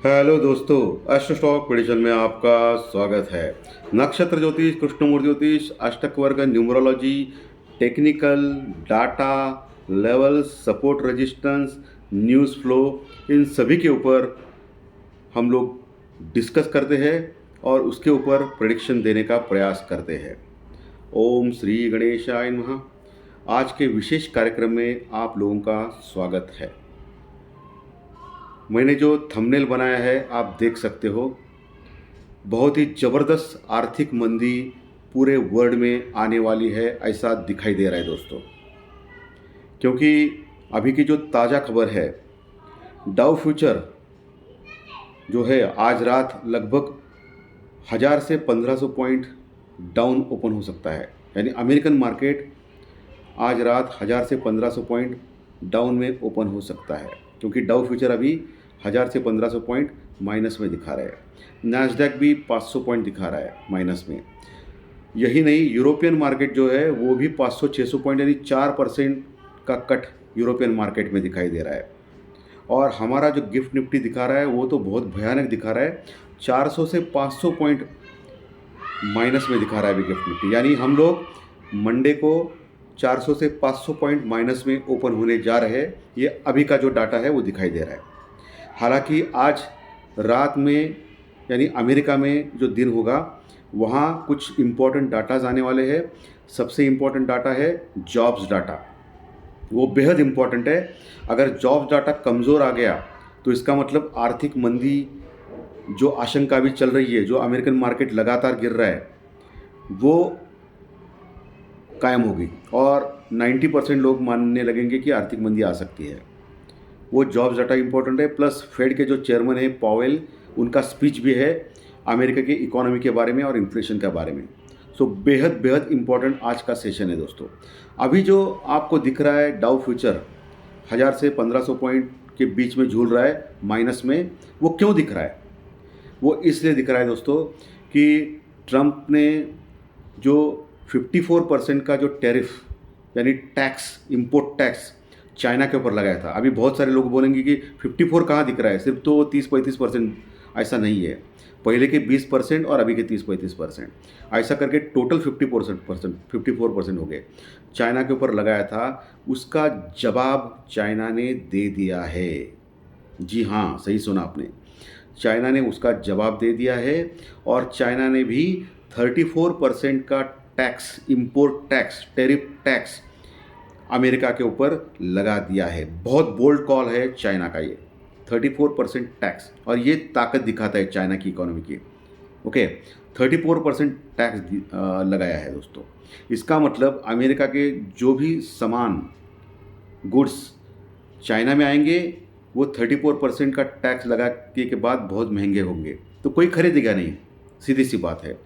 Hello दोस्तों, astro stock prediction में आपका स्वागत है। नक्षत्र ज्योतिष, कृष्णमूर्ति ज्योतिष, अष्टक वर्ग, numerology, technical, data, levels, support, resistance, news flow, इन सभी के ऊपर हम लोग डिस्कस करते हैं और उसके ऊपर प्रेडिक्शन देने का प्रयास करते हैं। ओम श्री गणेशाय नमः। आज के विशेष कार्यक्रम में आप लोगों का स्वागत है। मैंने जो थंबनेल बनाया है आप देख सकते हो। बहुत ही ज़बरदस्त आर्थिक मंदी पूरे वर्ल्ड में आने वाली है ऐसा दिखाई दे रहा है दोस्तों। क्योंकि अभी की जो ताज़ा खबर है, डाउ फ्यूचर जो है आज रात लगभग 1000 से 1500 पॉइंट डाउन ओपन हो सकता है। यानी अमेरिकन मार्केट आज रात 1000 से 1500 पॉइंट डाउन में ओपन हो सकता है, क्योंकि डाउ फ्यूचर अभी 1000 से 1500 पॉइंट माइनस में दिखा रहा है। नैस्डैक भी 500 पॉइंट दिखा रहा है माइनस में। यही नहीं, यूरोपियन मार्केट जो है वो भी 500-600 पॉइंट यानी 4% का कट यूरोपियन मार्केट में दिखाई दे रहा है। और हमारा जो गिफ्ट निफ्टी दिखा रहा है वो तो बहुत भयानक दिखा रहा है, 400 से 500 पॉइंट माइनस में दिखा रहा है अभी गिफ्ट निफ्टी। यानी हम लोग मंडे को 400 से 500 पॉइंट माइनस में ओपन होने जा रहे हैं। ये अभी का जो डाटा है वो दिखाई दे रहा है। हालांकि आज रात में यानी अमेरिका में जो दिन होगा वहाँ कुछ इम्पोर्टेंट डाटाज आने वाले हैं। सबसे इम्पोर्टेंट डाटा है जॉब्स डाटा, वो बेहद इम्पोर्टेंट है। अगर जॉब्स डाटा कमज़ोर आ गया तो इसका मतलब आर्थिक मंदी जो आशंका भी चल रही है, जो अमेरिकन मार्केट लगातार गिर रहा है, वो कायम होगी और 90% लोग मानने लगेंगे कि आर्थिक मंदी आ सकती है। वो जॉब्स डाटा इंपॉर्टेंट है। प्लस फेड के जो चेयरमैन है पॉवेल, उनका स्पीच भी है अमेरिका की इकोनॉमी के बारे में और इन्फ्लेशन के बारे में। सो बेहद बेहद इंपॉर्टेंट आज का सेशन है दोस्तों। अभी जो आपको दिख रहा है डाउ फ्यूचर 1000 से 1500 पॉइंट के बीच में झूल रहा है माइनस में, वो क्यों दिख रहा है? वो इसलिए दिख रहा है दोस्तों कि ट्रंप ने जो 54% का जो टैरिफ यानी टैक्स, इंपोर्ट टैक्स चाइना के ऊपर लगाया था। अभी बहुत सारे लोग बोलेंगे कि 54 कहाँ दिख रहा है, सिर्फ तो 30-35%। ऐसा नहीं है, पहले के 20% और अभी के 30-35%, ऐसा करके टोटल 54% हो गए। चाइना के ऊपर लगाया था, उसका जवाब चाइना ने दे दिया है। जी हाँ, सही सुना आपने, चाइना ने उसका जवाब दे दिया है। और चाइना ने भी 34% का tax, import tax, tariff tax America के ऊपर लगा दिया है। बहुत बोल्ड कॉल है चाइना का ये, 34% टैक्स। और ये ताकत दिखाता है चाइना की इकोनॉमी की। ओके, 34% टैक्स लगाया है दोस्तों। इसका मतलब अमेरिका के जो भी सामान, गुड्स चाइना में आएंगे वो 34% का टैक्स लगा के बाद बहुत महंगे होंगे, तो कोई खरीदेगा नहीं, सीधी सी बात है।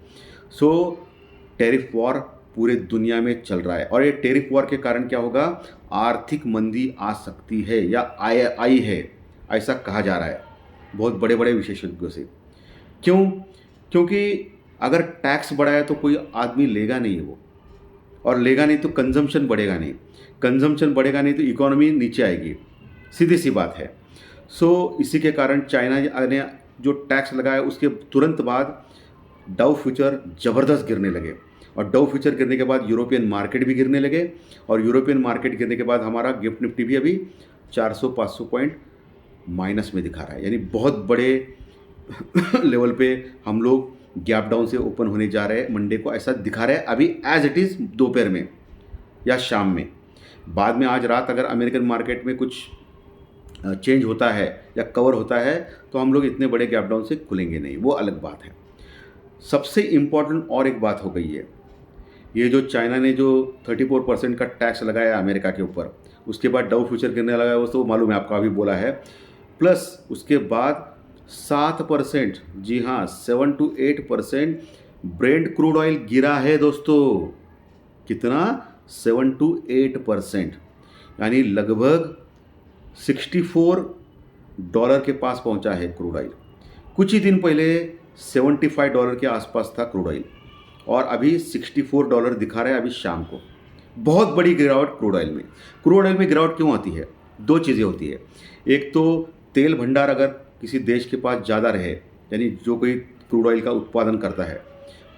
सो टैरिफ वॉर पूरे दुनिया में चल रहा है और ये टैरिफ वॉर के कारण क्या होगा, आर्थिक मंदी आ सकती है या आई है, ऐसा कहा जा रहा है बहुत बड़े बड़े विशेषज्ञों से। क्यों? क्योंकि अगर टैक्स बढ़ाया तो कोई आदमी लेगा नहीं वो, और लेगा नहीं तो कंजम्पशन बढ़ेगा नहीं, कंजम्पशन बढ़ेगा नहीं तो इकोनॉमी नीचे आएगी, सीधी सी बात है। सो इसी के कारण चाइना ने जो टैक्स लगाया उसके तुरंत बाद डाउ फ्यूचर ज़बरदस्त गिरने लगे, और डाउ फ्यूचर गिरने के बाद यूरोपियन मार्केट भी गिरने लगे, और यूरोपियन मार्केट गिरने के बाद हमारा गिफ्ट निफ्टी भी अभी 400-500 पॉइंट माइनस में दिखा रहा है। यानी बहुत बड़े लेवल पे हम लोग गैप डाउन से ओपन होने जा रहे हैं मंडे को, ऐसा दिखा रहा है अभी एज इट इज़ दोपहर में या शाम में। बाद में आज रात अगर अमेरिकन मार्केट में कुछ चेंज होता है या कवर होता है तो हम लोग इतने बड़े गैप डाउन से खुलेंगे नहीं, वो अलग बात है। सबसे इम्पॉर्टेंट और एक बात हो गई है, ये जो चाइना ने जो 34% का टैक्स लगाया अमेरिका के ऊपर, उसके बाद डाउ फ्यूचर गिरने लगा है, वो तो मालूम है आपका, अभी बोला है। प्लस उसके बाद 7%, जी हाँ 7-8% ब्रेंट क्रूड ऑयल गिरा है दोस्तों। कितना? 7-8%, यानी लगभग $64 के पास पहुंचा है क्रूड ऑयल। कुछ ही दिन पहले $75 के आसपास था क्रूड ऑयल, और अभी $64 दिखा रहा है अभी शाम को। बहुत बड़ी गिरावट क्रूड ऑयल में। क्रूड ऑयल में गिरावट क्यों आती है? दो चीज़ें होती है। एक तो तेल भंडार अगर किसी देश के पास ज़्यादा रहे, यानी जो कोई क्रूड ऑयल का उत्पादन करता है,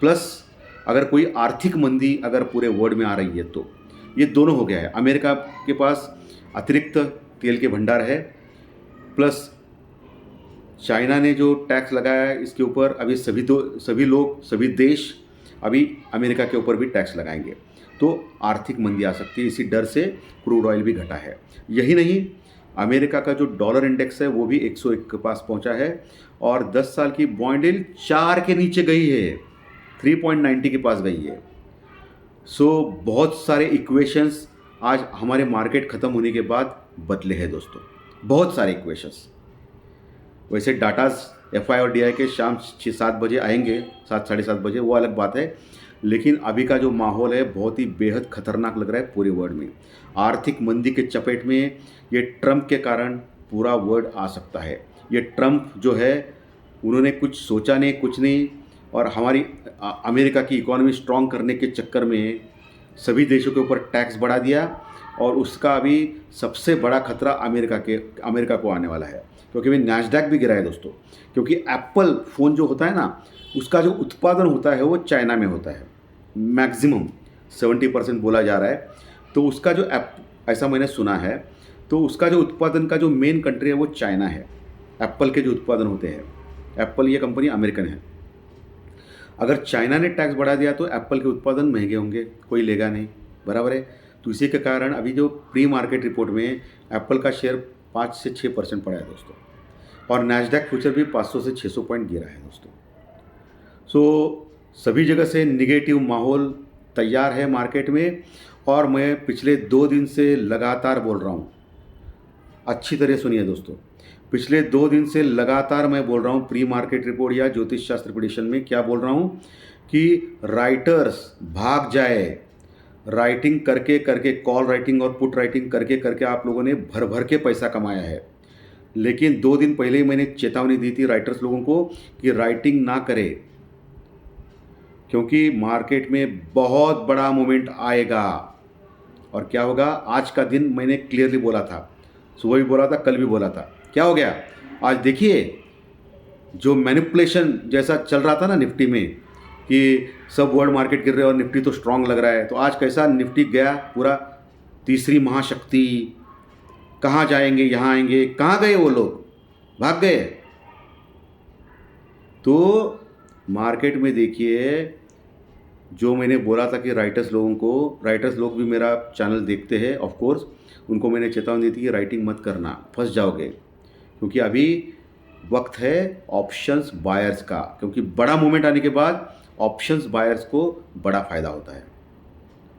प्लस अगर कोई आर्थिक मंदी अगर पूरे वर्ल्ड में आ रही है, तो ये दोनों हो गया है। अमेरिका के पास अतिरिक्त तेल के भंडार है, प्लस चाइना ने जो टैक्स लगाया है इसके ऊपर अभी सभी देश अभी अमेरिका के ऊपर भी टैक्स लगाएंगे, तो आर्थिक मंदी आ सकती है। इसी डर से क्रूड ऑयल भी घटा है। यही नहीं, अमेरिका का जो डॉलर इंडेक्स है वो भी 101 के पास पहुंचा है और 10 साल की बॉन्ड यील्ड 4 के नीचे गई है, 3.90 के पास गई है। सो बहुत सारे इक्वेशंस आज हमारे मार्केट ख़त्म होने के बाद बदले हैं दोस्तों, बहुत सारे इक्वेशंस। वैसे डाटाज एफ आई और डी आई के शाम 6-7 बजे आएंगे, 7 साढ़े 7 बजे, वो अलग बात है। लेकिन अभी का जो माहौल है बहुत ही बेहद खतरनाक लग रहा है पूरे वर्ल्ड में। आर्थिक मंदी के चपेट में ये ट्रंप के कारण पूरा वर्ल्ड आ सकता है। ये ट्रंप जो है उन्होंने कुछ सोचा नहीं, कुछ नहीं, और हमारी अमेरिका की इकोनॉमी स्ट्रॉन्ग करने के चक्कर में सभी देशों के ऊपर टैक्स बढ़ा दिया और उसका अभी सबसे बड़ा खतरा अमेरिका को आने वाला है। क्योंकि अभी नैस्डैक भी गिरा है दोस्तों, क्योंकि एप्पल फ़ोन जो होता है ना, उसका जो उत्पादन होता है वो चाइना में होता है, मैक्सिमम 70% बोला जा रहा है। तो उसका जो ऐसा मैंने सुना है, तो उसका जो उत्पादन का जो मेन कंट्री है वो चाइना है। एप्पल के जो उत्पादन होते हैं, एप्पल ये कंपनी अमेरिकन है। अगर चाइना ने टैक्स बढ़ा दिया तो एप्पल के उत्पादन महंगे होंगे, कोई लेगा नहीं, बराबर है। तो इसी के कारण अभी जो प्री मार्केट रिपोर्ट में एप्पल का शेयर 5 से 6% पड़ा है दोस्तों, और नैस्डैक फ्यूचर भी 500 से 600 पॉइंट गिरा है दोस्तों। सो सभी जगह से निगेटिव माहौल तैयार है मार्केट में, और मैं पिछले 2 दिन से लगातार बोल रहा हूँ, अच्छी तरह सुनिए दोस्तों, पिछले 2 दिन से लगातार मैं बोल रहा हूँ प्री मार्केट रिपोर्ट या ज्योतिष शास्त्र प्रेडिक्शन में क्या बोल रहा हूँ कि राइटर्स भाग जाए। राइटिंग करके करके, कॉल राइटिंग और पुट राइटिंग करके करके आप लोगों ने भर भर के पैसा कमाया है। लेकिन 2 दिन पहले ही मैंने चेतावनी दी थी राइटर्स लोगों को कि राइटिंग ना करें, क्योंकि मार्केट में बहुत बड़ा मोमेंट आएगा। और क्या होगा, आज का दिन मैंने क्लियरली बोला था, सुबह भी बोला था, कल भी बोला था। क्या हो गया, आज देखिए जो मैनिपुलेशन जैसा चल रहा था ना निफ्टी में कि सब वर्ल्ड मार्केट गिर रहे हैं और निफ्टी तो स्ट्रांग लग रहा है, तो आज कैसा निफ्टी गया पूरा, तीसरी महाशक्ति, कहाँ जाएंगे, यहाँ आएंगे, कहाँ गए वो लोग, भाग गए। तो मार्केट में देखिए, जो मैंने बोला था कि राइटर्स लोग भी मेरा चैनल देखते हैं ऑफ कोर्स, उनको मैंने चेतावनी दी थी कि राइटिंग मत करना, फंस जाओगे। क्योंकि अभी वक्त है ऑप्शंस बायर्स का, क्योंकि बड़ा मूवमेंट आने के बाद ऑप्शंस बायर्स को बड़ा फ़ायदा होता है।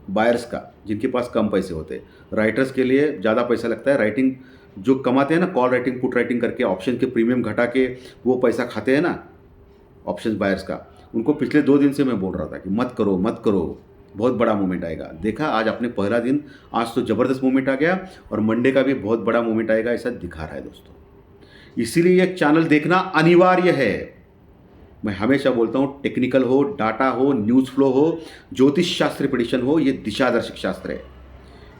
बायर्स का, जिनके पास कम पैसे होते हैं, राइटर्स के लिए ज़्यादा पैसा लगता है। राइटिंग जो कमाते हैं ना, कॉल राइटिंग पुट राइटिंग करके ऑप्शन के प्रीमियम घटा के वो पैसा खाते हैं ना ऑप्शंस बायर्स का, उनको पिछले 2 दिन से मैं बोल रहा था कि मत करो मत करो, बहुत बड़ा मूवमेंट आएगा। देखा आज अपने पहला दिन, आज तो ज़बरदस्त मूवमेंट आ गया, और मंडे का भी बहुत बड़ा मूवमेंट आएगा, ऐसा दिखा रहा है दोस्तों। इसीलिए यह चैनल देखना अनिवार्य है। मैं हमेशा बोलता हूँ, टेक्निकल हो, डाटा हो, न्यूज़ फ्लो हो, ज्योतिष शास्त्र प्रेडिक्शन हो, ये दिशादर्शक शास्त्र है।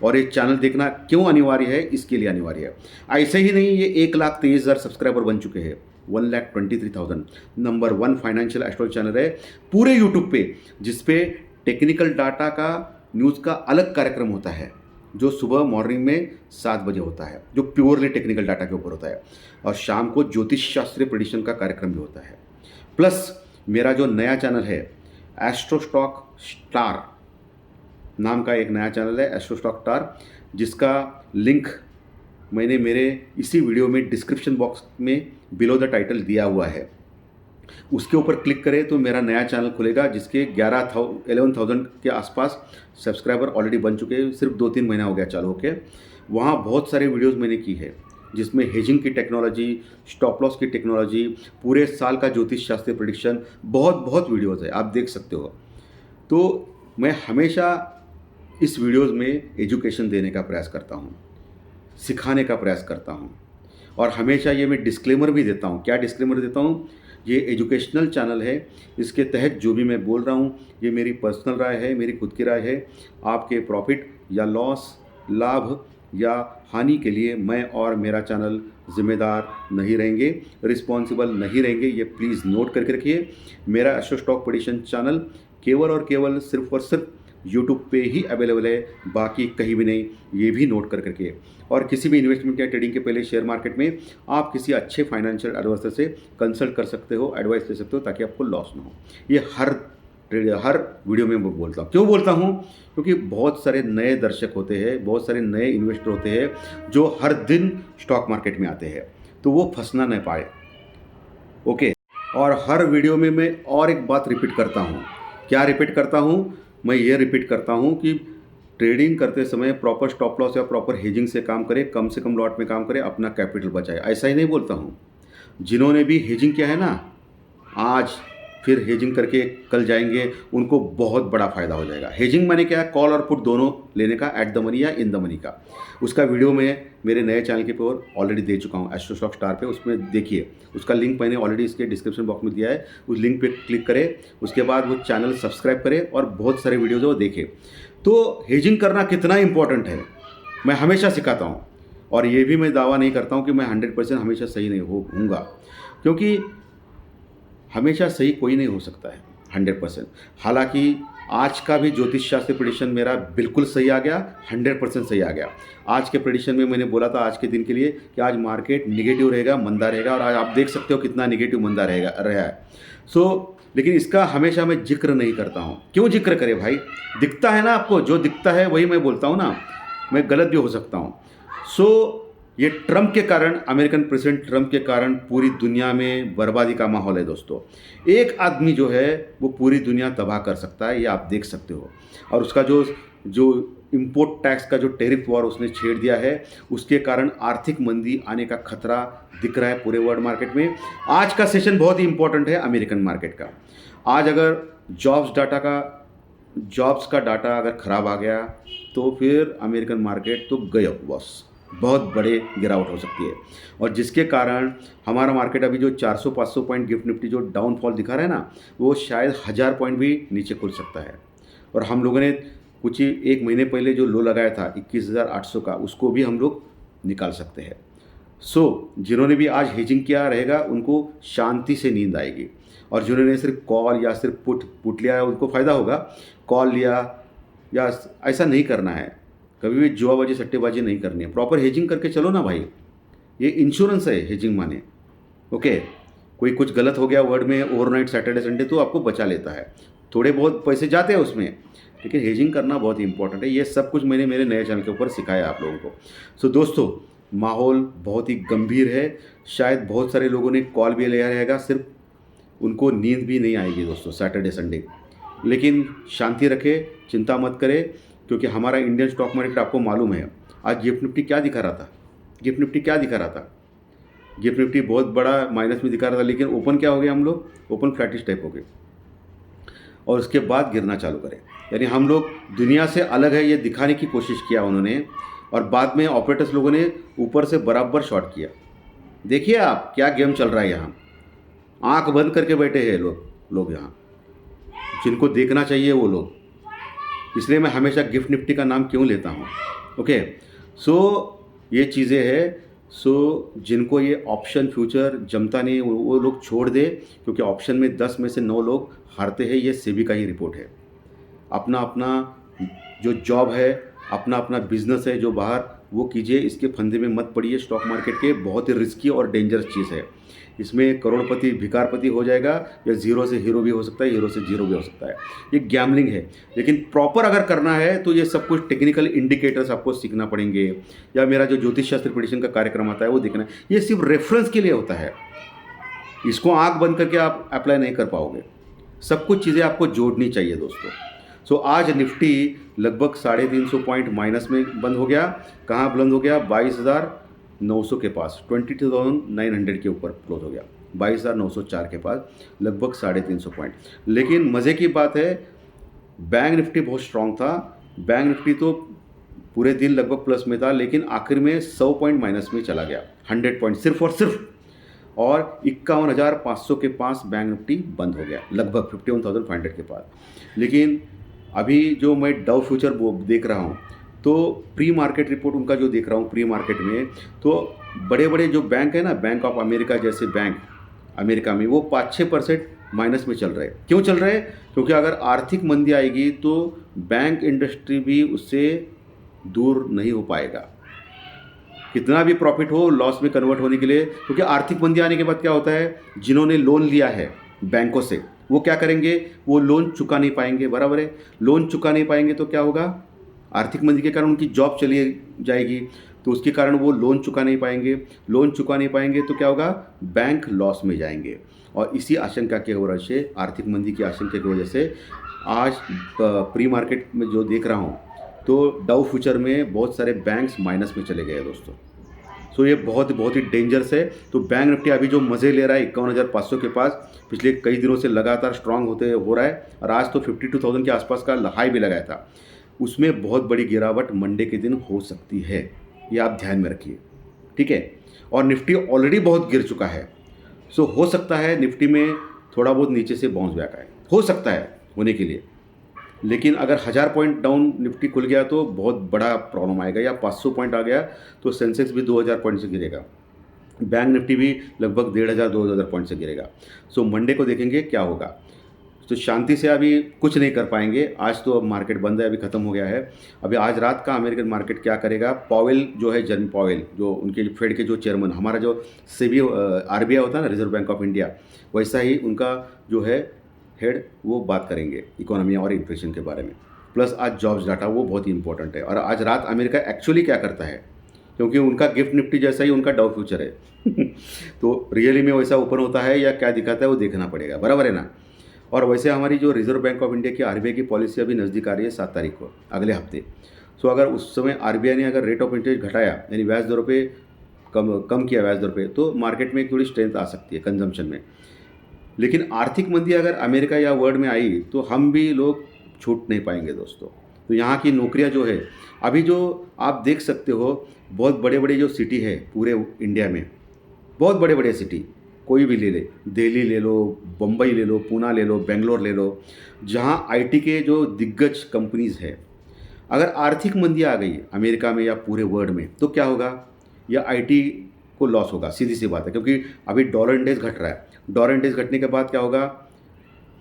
और ये चैनल देखना क्यों अनिवार्य है, इसके लिए अनिवार्य है। ऐसे ही नहीं, ये 1,23,000 सब्सक्राइबर बन चुके हैं, 1,23,000। नंबर 1 फाइनेंशियल एस्ट्रोलॉजी चैनल है पूरे यूट्यूब पे, जिसपे टेक्निकल डाटा का, न्यूज़ का अलग कार्यक्रम होता है, जो सुबह मॉर्निंग में 7 बजे होता है, जो प्योरली टेक्निकल डाटा के ऊपर होता है, और शाम को ज्योतिष शास्त्रीय प्रेडिक्शन का कार्यक्रम भी होता है। प्लस मेरा जो नया चैनल है, एस्ट्रो स्टॉक स्टार नाम का एक नया चैनल है, एस्ट्रो स्टॉक स्टार, जिसका लिंक मैंने मेरे इसी वीडियो में डिस्क्रिप्शन बॉक्स में बिलो द टाइटल दिया हुआ है। उसके ऊपर क्लिक करें तो मेरा नया चैनल खुलेगा, जिसके 11,000 के आसपास सब्सक्राइबर ऑलरेडी बन चुके हैं। सिर्फ 2-3 महीना हो गया चालू होके। वहाँ बहुत सारे वीडियोस मैंने की है, जिसमें हेजिंग की टेक्नोलॉजी, स्टॉप लॉस की टेक्नोलॉजी, पूरे साल का ज्योतिष शास्त्रीय प्रेडिक्शन, बहुत वीडियोज़ है, आप देख सकते हो। तो मैं हमेशा इस वीडियोज़ में एजुकेशन देने का प्रयास करता हूँ, सिखाने का प्रयास करता हूँ, और हमेशा ये मैं डिस्क्लेमर भी देता हूँ। क्या डिस्क्लेमर देता हूँ, ये एजुकेशनल चैनल है, इसके तहत जो भी मैं बोल रहा हूँ ये मेरी पर्सनल राय है, मेरी खुद की राय है। आपके प्रॉफिट या लॉस, लाभ या हानि के लिए मैं और मेरा चैनल जिम्मेदार नहीं रहेंगे, रिस्पॉन्सिबल नहीं रहेंगे। ये प्लीज़ नोट करके रखिए। मेरा एस्ट्रो स्टॉक प्रेडिक्शन चैनल केवल और केवल सिर्फ और सिर्फ यूट्यूब पे ही अवेलेबल है, बाकी कहीं भी नहीं। ये भी नोट कर करके। और किसी भी इन्वेस्टमेंट या ट्रेडिंग के पहले शेयर मार्केट में आप किसी अच्छे फाइनेंशियल एडवाइजर से कंसल्ट कर सकते हो, एडवाइस ले सकते हो, ताकि आपको लॉस ना हो। ये हर वीडियो में मैं बोलता हूँ। क्यों बोलता हूँ? क्योंकि बहुत सारे नए दर्शक होते हैं, बहुत सारे नए इन्वेस्टर होते हैं जो हर दिन स्टॉक मार्केट में आते हैं, तो वो फंसना नहीं पाए। ओके। और हर वीडियो में मैं और एक बात रिपीट करता हूँ। क्या रिपीट करता हूँ? मैं ये रिपीट करता हूँ कि ट्रेडिंग करते समय प्रॉपर स्टॉप लॉस या प्रॉपर हेजिंग से काम करें, कम से कम लॉट में काम करें, अपना कैपिटल बचाए। ऐसा ही नहीं बोलता हूँ। जिन्होंने भी हेजिंग किया है ना, आज फिर हेजिंग करके कल जाएंगे, उनको बहुत बड़ा फ़ायदा हो जाएगा। हेजिंग माने क्या है? कॉल और पुट दोनों लेने का, एट द मनी या इन द मनी का। उसका वीडियो मैं मेरे नए चैनल के ऊपर ऑलरेडी दे चुका हूँ, एस्ट्रो स्टॉक स्टार पे। उसमें देखिए, उसका लिंक मैंने ऑलरेडी इसके डिस्क्रिप्शन बॉक्स में दिया है। उस लिंक पे क्लिक करें, उसके बाद वो चैनल सब्सक्राइब करें और बहुत सारे वीडियोज़ वो देखें। तो हेजिंग करना कितना इंपॉर्टेंट है मैं हमेशा सिखाता हूँ। और ये भी मैं दावा नहीं करता हूँ कि मैं 100% हमेशा सही नहीं होऊंगा, क्योंकि हमेशा सही कोई नहीं हो सकता है 100%। हालांकि आज का भी ज्योतिष शास्त्र प्रेडिक्शन मेरा बिल्कुल सही आ गया, 100% सही आ गया। आज के प्रेडिक्शन में मैंने बोला था आज के दिन के लिए कि आज मार्केट निगेटिव रहेगा, मंदा रहेगा, और आज आप देख सकते हो कितना निगेटिव मंदा रहा है। लेकिन इसका हमेशा मैं जिक्र नहीं करता हूँ। क्यों जिक्र करे भाई? दिखता है ना आपको, जो दिखता है वही मैं बोलता हूँ ना। मैं गलत भी हो सकता हूँ। ये ट्रम्प के कारण, अमेरिकन प्रेसिडेंट ट्रम्प के कारण पूरी दुनिया में बर्बादी का माहौल है दोस्तों। एक आदमी जो है वो पूरी दुनिया तबाह कर सकता है, ये आप देख सकते हो। और उसका जो इम्पोर्ट टैक्स का जो टेरिफ वॉर उसने छेड़ दिया है, उसके कारण आर्थिक मंदी आने का खतरा दिख रहा है पूरे वर्ल्ड मार्केट में। आज का सेशन बहुत ही इंपॉर्टेंट है अमेरिकन मार्केट का। आज अगर जॉब्स का डाटा अगर ख़राब आ गया तो फिर अमेरिकन मार्केट तो गया बॉस, बहुत बड़े गिरावट हो सकती है। और जिसके कारण हमारा मार्केट अभी जो 400-500 पॉइंट गिफ्ट निफ्टी जो डाउनफॉल दिखा रहा है ना, वो शायद 1000 पॉइंट भी नीचे खुल सकता है। और हम लोगों ने कुछ ही एक महीने पहले जो लो लगाया था 21,800 का, उसको भी हम लोग निकाल सकते हैं। जिन्होंने भी आज हेजिंग किया रहेगा उनको शांति से नींद आएगी। और जिन्होंने सिर्फ कॉल या सिर्फ पुट लिया है उनको फ़ायदा होगा। कॉल लिया या ऐसा नहीं करना है, कभी भी जुआबाजी सट्टेबाजी नहीं करनी है। प्रॉपर हेजिंग करके चलो ना भाई, ये इंश्योरेंस है हेजिंग माने। ओके। कोई कुछ गलत हो गया वर्ड में, ओवरनाइट सैटरडे संडे, तो आपको बचा लेता है। थोड़े बहुत पैसे जाते हैं उसमें, लेकिन हेजिंग करना बहुत ही इंपॉर्टेंट है। ये सब कुछ मैंने मेरे नए चैनल के ऊपर सिखाया आप लोगों को। दोस्तों, माहौल बहुत ही गंभीर है। शायद बहुत सारे लोगों ने कॉल भी लिया रहेगा, सिर्फ उनको नींद भी नहीं आएगी दोस्तों सैटरडे संडे। लेकिन शांति रखें, चिंता मत करें, क्योंकि हमारा इंडियन स्टॉक मार्केट आपको मालूम है आज गिफ्ट निफ्टी क्या दिखा रहा था। गिफ्ट निफ्टी बहुत बड़ा माइनस में दिखा रहा था, लेकिन ओपन क्या हो गया? हम लोग ओपन फ्लैटिश टाइप हो गए और उसके बाद गिरना चालू करें। यानी हम लोग दुनिया से अलग है ये दिखाने की कोशिश किया उन्होंने, और बाद में ऑपरेटर्स लोगों ने ऊपर से बराबर शॉर्ट किया। देखिए आप क्या गेम चल रहा है यहाँ। आंख बंद करके बैठे हैं लोग यहाँ, जिनको देखना चाहिए वो लोग। इसलिए मैं हमेशा गिफ्ट निफ्टी का नाम क्यों लेता हूँ। ओके। ये चीज़ें हैं। जिनको ये ऑप्शन फ्यूचर जमता नहीं वो लोग छोड़ दे, क्योंकि ऑप्शन में 10 में से 9 लोग हारते हैं। ये सेबी का ही रिपोर्ट है। अपना अपना जो जॉब है, अपना अपना बिजनेस है जो बाहर, वो कीजिए। इसके फंदे में मत पड़िए। स्टॉक मार्केट के बहुत ही रिस्की और डेंजरस चीज़ है। इसमें करोड़पति भिकारपति हो जाएगा, या ज़ीरो से हीरो भी हो सकता है, हीरो से जीरो भी हो सकता है। ये गैम्बलिंग है। लेकिन प्रॉपर अगर करना है तो ये सब कुछ टेक्निकल इंडिकेटर्स आपको सीखना पड़ेंगे, या मेरा जो ज्योतिष शास्त्र प्रेडिक्शन का कार्यक्रम आता है वो देखना है। ये सिर्फ रेफरेंस के लिए होता है, इसको आंख बंद करके आप अप्लाई नहीं कर पाओगे। सब कुछ चीज़ें आपको जोड़नी चाहिए दोस्तों। आज निफ्टी लगभग 350 पॉइंट माइनस में बंद हो गया। कहाँ बंद हो गया? 22,900 के पास, 22,900 के ऊपर क्लोज हो गया। 22,904 के पास लगभग 350 पॉइंट। लेकिन मज़े की बात है, बैंक निफ्टी बहुत स्ट्रांग था। बैंक निफ्टी तो पूरे दिन लगभग प्लस में था, लेकिन आखिर में 100 पॉइंट माइनस में चला गया, 100 पॉइंट सिर्फ और सिर्फ। और 51,500 के पास बैंक निफ्टी बंद हो गया, लगभग 51,500 के पास। लेकिन अभी जो मैं डाउ फ्यूचर देख रहा हूँ, तो प्री मार्केट रिपोर्ट उनका जो देख रहा हूँ प्री मार्केट में, तो बड़े बड़े जो बैंक है ना, बैंक ऑफ अमेरिका जैसे बैंक अमेरिका में, वो 5-6% माइनस में चल रहे हैं। क्यों चल रहे हैं? क्योंकि अगर आर्थिक मंदी आएगी तो बैंक इंडस्ट्री भी उससे दूर नहीं हो पाएगा। कितना भी प्रॉफिट हो लॉस में कन्वर्ट होने के लिए, क्योंकि आर्थिक मंदी आने के बाद क्या होता है, जिन्होंने लोन लिया है बैंकों से वो क्या करेंगे, वो लोन चुका नहीं पाएंगे। बराबर है, लोन चुका नहीं पाएंगे तो क्या होगा, आर्थिक मंदी के कारण उनकी जॉब चली जाएगी, तो उसके कारण वो लोन चुका नहीं पाएंगे। लोन चुका नहीं पाएंगे तो क्या होगा, बैंक लॉस में जाएंगे। और इसी आशंका की वजह से, आर्थिक मंदी की आशंका की वजह से आज प्री मार्केट में जो देख रहा हूँ, तो डाउ फ्यूचर में बहुत सारे बैंक्स माइनस में चले गए हैं दोस्तों। सो ये बहुत ही डेंजरस है। तो बैंक निफ्टी अभी जो मज़े ले रहा है 51,500 के पास, पिछले कई दिनों से लगातार स्ट्रांग होते हो रहा है, और आज तो 52,000 के आसपास का हाई भी लगाया था। उसमें बहुत बड़ी गिरावट मंडे के दिन हो सकती है, ये आप ध्यान में रखिए, ठीक है। और निफ्टी ऑलरेडी बहुत गिर चुका है, सो हो सकता है निफ्टी में थोड़ा बहुत नीचे से बाउंस बैक आए, हो सकता है होने के लिए। लेकिन अगर 1000 पॉइंट डाउन निफ्टी खुल गया तो बहुत बड़ा प्रॉब्लम आएगा, या 500 पॉइंट आ गया तो सेंसेक्स भी 2000 पॉइंट से गिरेगा, बैंक निफ्टी भी लगभग 1500-2000 पॉइंट से गिरेगा। सो मंडे को देखेंगे क्या होगा। तो शांति से अभी कुछ नहीं कर पाएंगे। आज तो अब मार्केट बंद है, अभी ख़त्म हो गया है। अभी आज रात का अमेरिकन मार्केट क्या करेगा, पॉवेल जो है, जर्मी पॉवेल, जो उनके फेड के जो चेयरमैन, हमारा जो सेबी आरबीआई होता है ना, रिजर्व बैंक ऑफ इंडिया, वैसा ही उनका जो है हेड, वो बात करेंगे इकोनॉमी और इन्फ्लेशन के बारे में। प्लस आज जॉब्स डाटा वो बहुत ही इंपॉर्टेंट है। और आज रात अमेरिका एक्चुअली क्या करता है, क्योंकि उनका गिफ्ट निफ्टी जैसा ही उनका डाउ फ्यूचर है तो रियली में वैसा ओपन होता है या क्या दिखाता है वो देखना पड़ेगा। बराबर है ना। और वैसे हमारी जो रिजर्व बैंक ऑफ इंडिया की आरबीआई की पॉलिसी अभी नज़दीक आ रही है 7 तारीख को, अगले हफ्ते। सो अगर उस समय आरबीआई ने अगर रेट ऑफ इंटरेस्ट घटाया, यानी ब्याज दरों पे कम किया ब्याज दर पे, तो मार्केट में थोड़ी स्ट्रेंथ आ सकती है कंजम्पशन में। लेकिन आर्थिक मंदी अगर अमेरिका या वर्ल्ड में आई तो हम भी लोग छूट नहीं पाएंगे दोस्तों। तो यहाँ की नौकरियाँ जो है, अभी जो आप देख सकते हो, बहुत बड़े बड़े जो सिटी है पूरे इंडिया में, बहुत बड़े बड़े सिटी, कोई भी ले ले, दिल्ली ले लो, बम्बई ले लो, पूना ले लो, बेंगलोर ले लो, जहाँ आईटी के जो दिग्गज कंपनीज़ है, अगर आर्थिक मंदी आ गई अमेरिका में या पूरे वर्ल्ड में तो क्या होगा, या आईटी को लॉस होगा, सीधी सी बात है। क्योंकि अभी डॉलर इंडेक्स घट रहा है, डॉलर इंडेक्स घटने के बाद क्या होगा,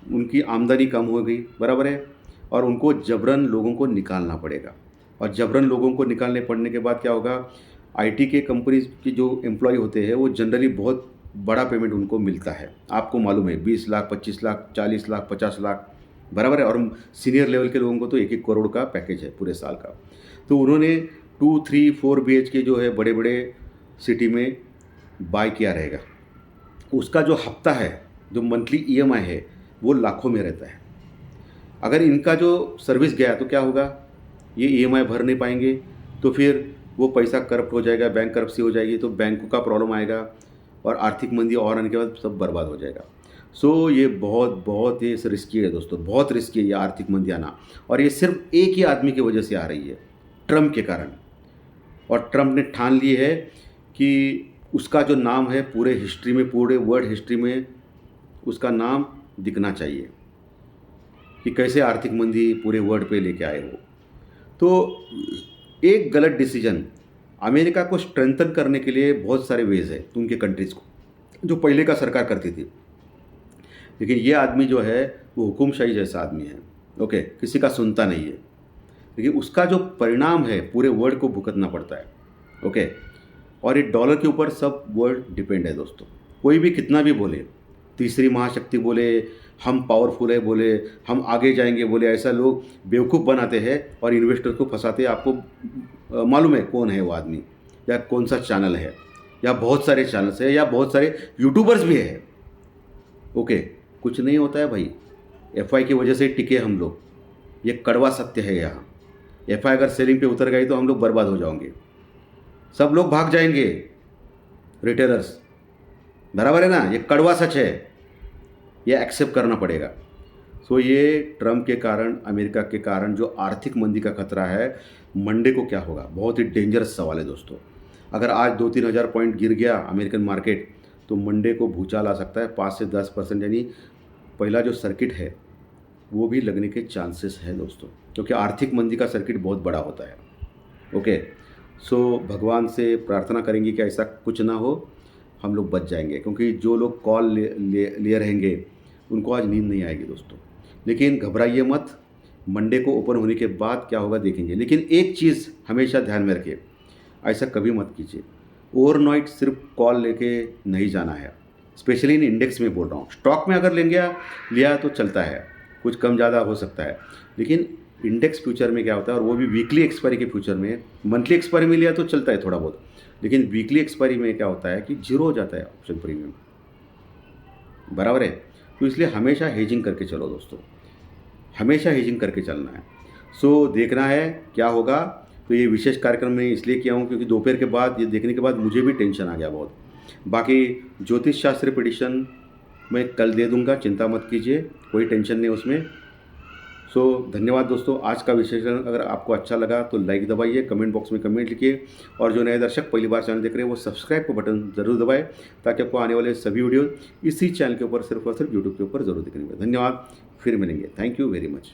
उनकी आमदनी कम हो गई। बराबर है, और उनको जबरन लोगों को निकालना पड़ेगा, और जबरन लोगों को निकालने पड़ने के बाद क्या होगा, आईटी के कंपनीज की जो एम्प्लॉय होते हैं वो जनरली बहुत बड़ा पेमेंट उनको मिलता है। आपको मालूम है 20 लाख, 25 लाख, 40 लाख, 50 लाख, बराबर है। और सीनियर लेवल के लोगों को तो 1-1 करोड़ का पैकेज है पूरे साल का। तो उन्होंने 2, 3, 4 BHK जो है बड़े बड़े सिटी में बाय किया रहेगा, उसका जो हफ्ता है, जो मंथली EMI है, वो लाखों में रहता है। अगर इनका जो सर्विस गया तो क्या होगा, ये EMI भर नहीं पाएंगे, तो फिर वो पैसा करप्ट हो जाएगा, बैंक करप्सी हो जाएगी, तो बैंकों का प्रॉब्लम आएगा, और आर्थिक मंदी और आने के बाद सब बर्बाद हो जाएगा। सो ये बहुत ही रिस्की है दोस्तों, बहुत रिस्की है ये आर्थिक मंदी आना। और ये सिर्फ एक ही आदमी की वजह से आ रही है, ट्रम्प के कारण। और ट्रम्प ने ठान ली है कि उसका जो नाम है पूरे हिस्ट्री में, पूरे वर्ल्ड हिस्ट्री में उसका नाम दिखना चाहिए कि कैसे आर्थिक मंदी पूरे वर्ल्ड पे लेके आए हो। तो एक गलत डिसीजन, अमेरिका को स्ट्रेंथन करने के लिए बहुत सारे वेज है उनके कंट्रीज़ को, जो पहले का सरकार करती थी। लेकिन ये आदमी जो है वो हुकुमशाही जैसा आदमी है, ओके, किसी का सुनता नहीं है। लेकिन उसका जो परिणाम है पूरे वर्ल्ड को भुगतना पड़ता है, ओके। और ये डॉलर के ऊपर सब वर्ल्ड डिपेंड है दोस्तों। कोई भी कितना भी बोले, तीसरी महाशक्ति बोले, हम पावरफुल है बोले, हम आगे जाएंगे बोले, ऐसा लोग बेवकूफ़ बनाते हैं और इन्वेस्टर को फंसाते हैं। आपको मालूम है कौन है वो आदमी, या कौन सा चैनल है, या बहुत सारे चैनल्स है, या बहुत सारे यूट्यूबर्स भी है, ओके। कुछ नहीं होता है भाई, FI की वजह से टिके हम लोग, ये कड़वा सत्य है। यहाँ FI अगर सेलिंग पे उतर गई तो हम लोग बर्बाद हो जाएंगे, सब लोग भाग जाएंगे, रिटेलर्स, बराबर है ना। ये कड़वा सच है, ये एक्सेप्ट करना पड़ेगा। सो ये ट्रम्प के कारण, अमेरिका के कारण जो आर्थिक मंदी का खतरा है, मंडे को क्या होगा, बहुत ही डेंजरस सवाल है दोस्तों। अगर आज 2-3 हज़ार पॉइंट गिर गया अमेरिकन मार्केट, तो मंडे को भूचाल आ सकता है 5 से 10%, यानी पहला जो सर्किट है वो भी लगने के चांसेस है दोस्तों, क्योंकि आर्थिक मंदी का सर्किट बहुत बड़ा होता है। ओके। सो भगवान से प्रार्थना करेंगे कि ऐसा कुछ ना हो, हम लोग बच जाएंगे, क्योंकि जो लोग कॉल लिए रहेंगे उनको आज नींद नहीं आएगी दोस्तों। लेकिन घबराइए मत, मंडे को ओपन होने के बाद क्या होगा देखेंगे। लेकिन एक चीज़ हमेशा ध्यान में रखिए, ऐसा कभी मत कीजिए, ओवरनाइट सिर्फ कॉल लेके नहीं जाना है। स्पेशली इन इंडेक्स में बोल रहा हूँ, स्टॉक में अगर लेंगे लिया तो चलता है, कुछ कम ज़्यादा हो सकता है। लेकिन इंडेक्स फ्यूचर में क्या होता है, और वो भी वीकली एक्सपायरी के फ्यूचर में, मंथली एक्सपायरी में लिया तो चलता है थोड़ा बहुत, लेकिन वीकली एक्सपायरी में क्या होता है कि जीरो हो जाता है ऑप्शन प्रीमियम, बराबर है। तो इसलिए हमेशा हेजिंग करके चलो दोस्तों, हमेशा हेजिंग करके चलना है। सो देखना है क्या होगा। तो ये विशेष कार्यक्रम मैं इसलिए किया हूँ क्योंकि दोपहर के बाद ये देखने के बाद मुझे भी टेंशन आ गया बहुत। बाकी ज्योतिष शास्त्र प्रेडिक्शन मैं कल दे दूंगा, चिंता मत कीजिए, कोई टेंशन नहीं उसमें। सो धन्यवाद दोस्तों। आज का विश्लेषण अगर आपको अच्छा लगा तो लाइक दबाइए, कमेंट बॉक्स में कमेंट लिखिए, और जो नए दर्शक पहली बार चैनल देख रहे हैं वो सब्सक्राइब का बटन ज़रूर दबाएं, ताकि आपको आने वाले सभी वीडियो इसी चैनल के ऊपर सिर्फ और सिर्फ यूट्यूब के ऊपर ज़रूर दिखने मिले। धन्यवाद, फिर मिलेंगे। Thank you very much.